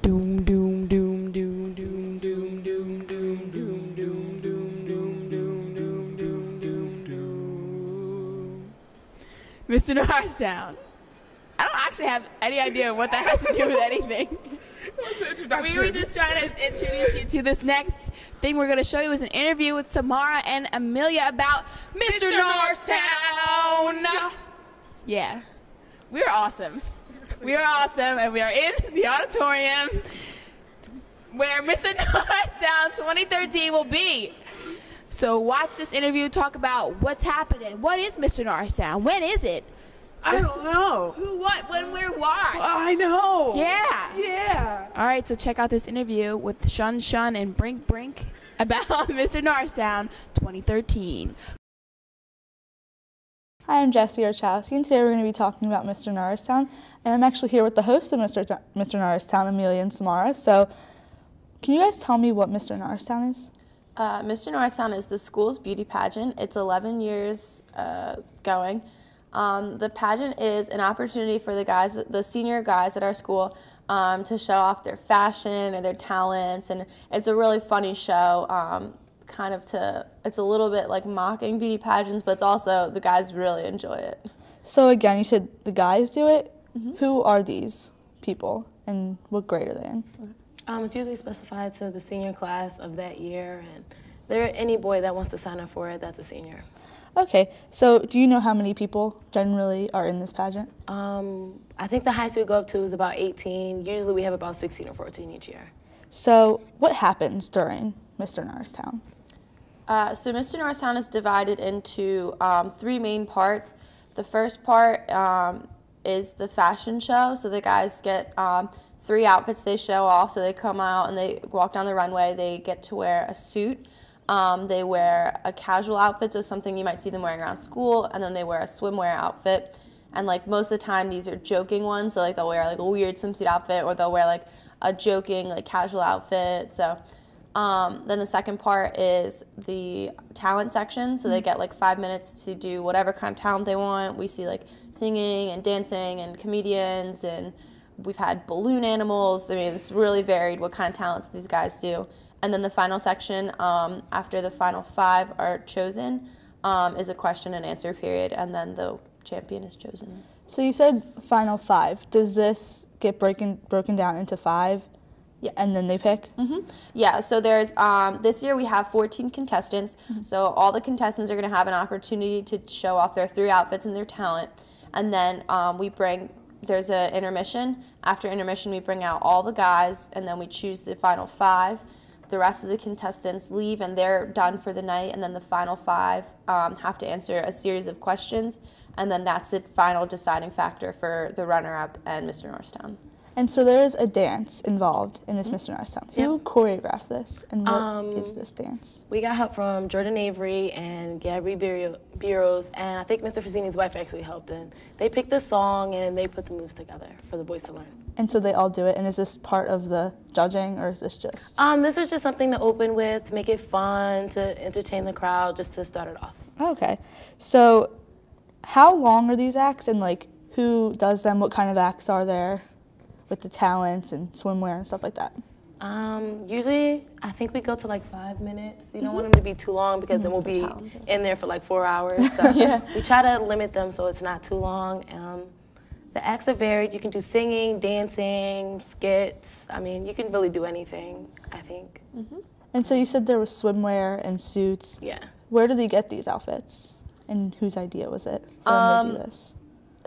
Doom doom doom doom doom doom doom doom doom doom doom doom doom doom doom doom doom. Mr. Norristown. I don't actually have any idea what that has to do with anything. We were just trying to introduce you to this next thing we're going to show you is an interview with Samara and Amelia about Mr. Norristown. Yeah, we're awesome. We are awesome, and we are in the auditorium where Mr. Norristown 2013 will be. So watch this interview, talk about what's happening. What is Mr. Norristown? When is it? I don't know. Who, what, when, where, why? I know. Yeah. Yeah. All right, so check out this interview with Shun Shun and Brink Brink about Mr. Norristown 2013. Hi, I'm Jessie Archowski, and today we're going to be talking about Mr. Norristown, and I'm actually here with the hosts of Mr. Norristown, Amelia and Samara. So, can you guys tell me what Mr. Norristown is? Mr. Norristown is the school's beauty pageant. It's 11 years going. The pageant is an opportunity for the senior guys at our school, to show off their fashion and their talents, and it's a really funny show. It's a little bit like mocking beauty pageants, but it's also, the guys really enjoy it. So again, you said the guys do it. Mm-hmm. Who are these people, and what grade are they in? It's usually specified to the senior class of that year, and any boy that wants to sign up for it, that's a senior. Okay, so do you know how many people generally are in this pageant? I think the highest we go up to is about 18. Usually we have about 16 or 14 each year. So what happens during Mr. Norristown? So Mr. Norristown is divided into 3 main parts. The first part is the fashion show. So the guys get 3 outfits they show off. So they come out and they walk down the runway. They get to wear a suit. They wear a casual outfit, so something you might see them wearing around school, and then they wear a swimwear outfit. And like most of the time, these are joking ones. So like they'll wear like a weird swimsuit outfit, or they'll wear like a joking like casual outfit. So then the second part is the talent section. So they get like 5 minutes to do whatever kind of talent they want. We see like singing and dancing and comedians, and we've had balloon animals. I mean, it's really varied what kind of talents these guys do. And then the final section, after the final 5 are chosen, is a question and answer period, and then the champion is chosen. So you said final 5. Does this get broken down into 5? Yeah. And then they pick? Mm-hmm. Yeah, so there's, this year we have 14 contestants, so all the contestants are going to have an opportunity to show off their 3 outfits and their talent, and then there's an intermission. After intermission, we bring out all the guys, and then we choose the final 5. The rest of the contestants leave, and they're done for the night, and then the final 5 have to answer a series of questions, and then that's the final deciding factor for the runner-up and Mr. Norristown. And so there is a dance involved in this Mr. Norristown. Who choreographed this, and what is this dance? We got help from Jordan Avery and Gabby Bureaus, and I think Mr. Fazzini's wife actually helped, and they picked the song and they put the moves together for the boys to learn. And so they all do it, and is this part of the judging, or is this just? This is just something to open with, to make it fun, to entertain the crowd, just to start it off. Okay. So how long are these acts, and like who does them? What kind of acts are there with the talents and swimwear and stuff like that? Usually, I think we go to like 5 minutes. You don't want them to be too long, because then we'll be in there for like 4 hours. So we try to limit them so it's not too long. The acts are varied. You can do singing, dancing, skits. I mean, you can really do anything, I think. And so you said there was swimwear and suits. Yeah. Where do they get these outfits, and whose idea was it for them to do this?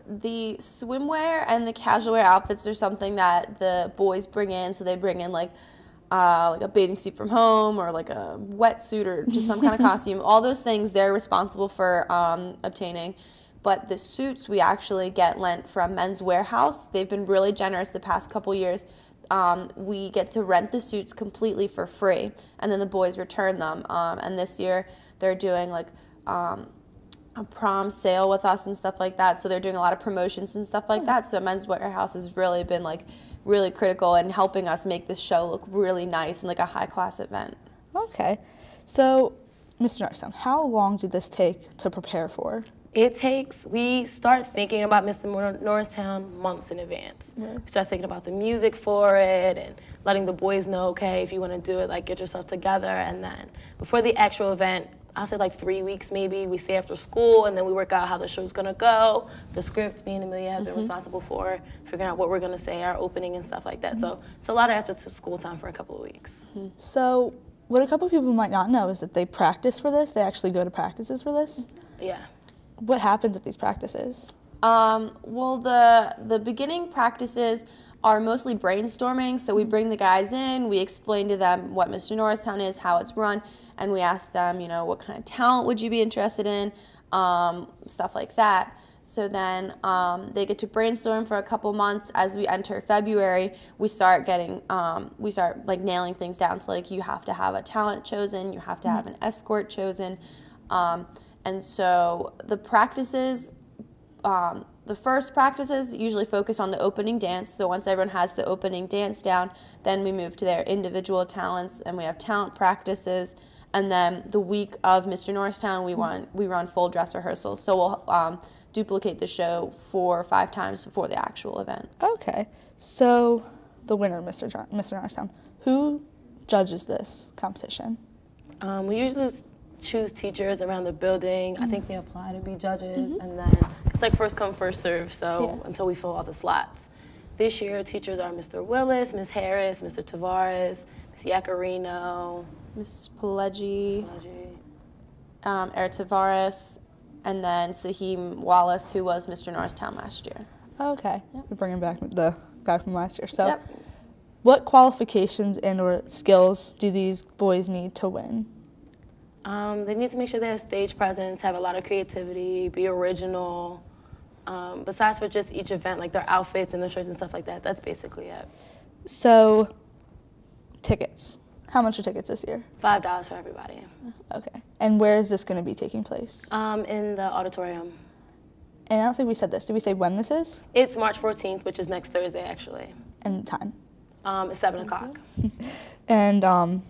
The swimwear and the casual wear outfits are something that the boys bring in. So they bring in like a bathing suit from home, or like a wetsuit, or just some kind of costume. All those things they're responsible for obtaining. But the suits we actually get lent from Men's Warehouse. They've been really generous the past couple years. We get to rent the suits completely for free, and then the boys return them. And this year they're doing like a prom sale with us and stuff like that. So they're doing a lot of promotions and stuff like that. So Men's Warehouse has really been like really critical in helping us make this show look really nice and like a high-class event. Okay. So, Mr. Norristown, how long did this take to prepare for? We start thinking about Mr. Norristown months in advance. Right. We start thinking about the music for it and letting the boys know, okay, if you want to do it, like get yourself together. And then before the actual event, I'll say like 3 weeks maybe, we stay after school and then we work out how the show's gonna go. The script, me and Amelia have been responsible for figuring out what we're gonna say, our opening and stuff like that. So it's a lot of after school time for a couple of weeks. So what a couple of people might not know is that they practice for this. They actually go to practices for this. Yeah. What happens at these practices? Well, the beginning practices are mostly brainstorming. So we bring the guys in, we explain to them what Mr. Norristown is, how it's run, and we ask them, you know, what kind of talent would you be interested in, stuff like that. So then they get to brainstorm for a couple months. As we enter February, we start like nailing things down. So like you have to have a talent chosen, you have to have an escort chosen. And so the practices, the first practices usually focus on the opening dance. So once everyone has the opening dance down, then we move to their individual talents and we have talent practices. And then the week of Mr. Norristown, we run full dress rehearsals. So we'll duplicate the show 4 or 5 times before the actual event. Okay. So the winner, Mr. Norristown, who judges this competition? We usually choose teachers around the building. I think they apply to be judges, and then it's like first come, first serve, so until we fill all the slots. This year, teachers are Mr. Willis, Ms. Harris, Mr. Tavares, Ms. Yacarino, Ms. Pileggi, Eric Tavares, and then Saheem Wallace, who was Mr. Norristown last year. Okay. We're bringing back the guy from last year. So what qualifications and or skills do these boys need to win? They need to make sure they have stage presence, have a lot of creativity, be original. Besides for just each event, like their outfits and their shirts and stuff like that, that's basically it. So, tickets. How much are tickets this year? $5 for everybody. Okay. And where is this going to be taking place? In the auditorium. And I don't think we said this. Did we say when this is? It's March 14th, which is next Thursday, actually. And the time? It's 7 o'clock. And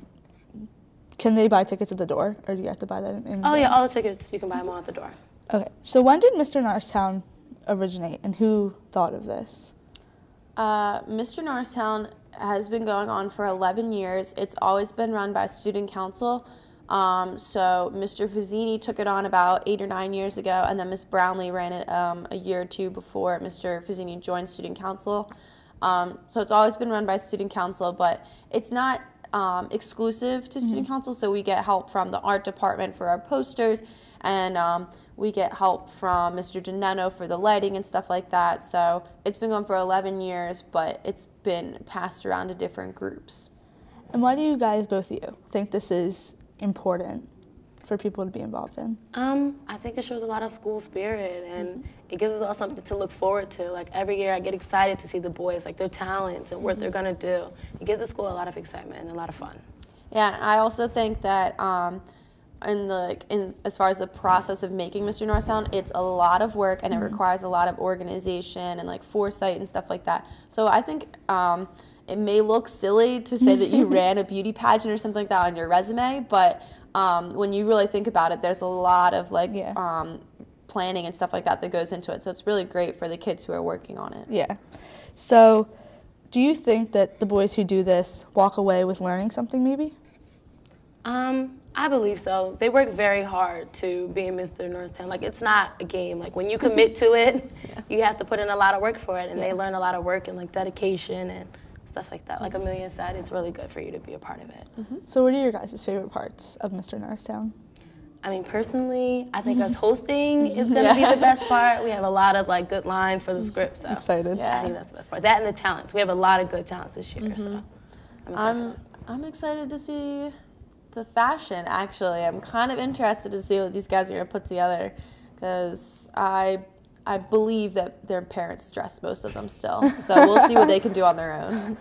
can they buy tickets at the door, or do you have to buy that in advance? Oh, yeah, all the tickets, you can buy them all at the door. Okay. So when did Mr. Norristown originate, and who thought of this? Mr. Norristown has been going on for 11 years. It's always been run by student council. So Mr. Fazzini took it on about 8 or 9 years ago, and then Ms. Brownlee ran it a year or 2 before Mr. Fazzini joined student council. So it's always been run by student council, but it's not exclusive to student council, so we get help from the art department for our posters, and we get help from Mr. Doneno for the lighting and stuff like that. So it's been going for 11 years, but it's been passed around to different groups. And why do you guys, both of you, think this is important for people to be involved in? I think it shows a lot of school spirit, and it gives us all something to look forward to. Like every year I get excited to see the boys, like their talents and what they're gonna do. It gives the school a lot of excitement and a lot of fun. Yeah, I also think that as far as the process of making Mr. Norristown, it's a lot of work and it requires a lot of organization and like foresight and stuff like that. So I think it may look silly to say that you ran a beauty pageant or something like that on your resume, but when you really think about it, there's a lot of planning and stuff like that goes into it. So it's really great for the kids who are working on it. Yeah. So do you think that the boys who do this walk away with learning something maybe? I believe so. They work very hard to be in Mr. Norristown. Like, it's not a game. Like, when you commit to it, you have to put in a lot of work for it, and they learn a lot of work and, like, dedication and stuff like that. Like Amelia said, it's really good for you to be a part of it. So what are your guys' favorite parts of Mr. Norristown? I mean, personally, I think us hosting is going to be the best part. We have a lot of, like, good lines for the script, so Excited. I think that's the best part. That and the talents. We have a lot of good talents this year, so I'm excited. I'm excited to see the fashion, actually. I'm kind of interested to see what these guys are going to put together, because I believe that their parents dress most of them still. So we'll see what they can do on their own.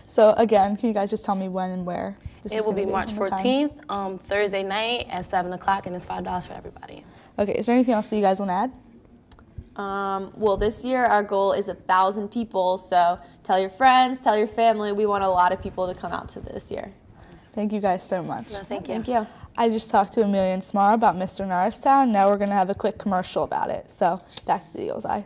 So again, can you guys just tell me when and where this It will be March 14th, Thursday night at 7 o'clock, and it's $5 for everybody. Okay, is there anything else that you guys want to add? Well, this year our goal is 1,000 people, so tell your friends, tell your family. We want a lot of people to come out to this year. Thank you guys so much. No, thank you. Thank you. I just talked to Amelia and Samara about Mr. Norristown. Now we're going to have a quick commercial about it. So back to the Eagle's Eye.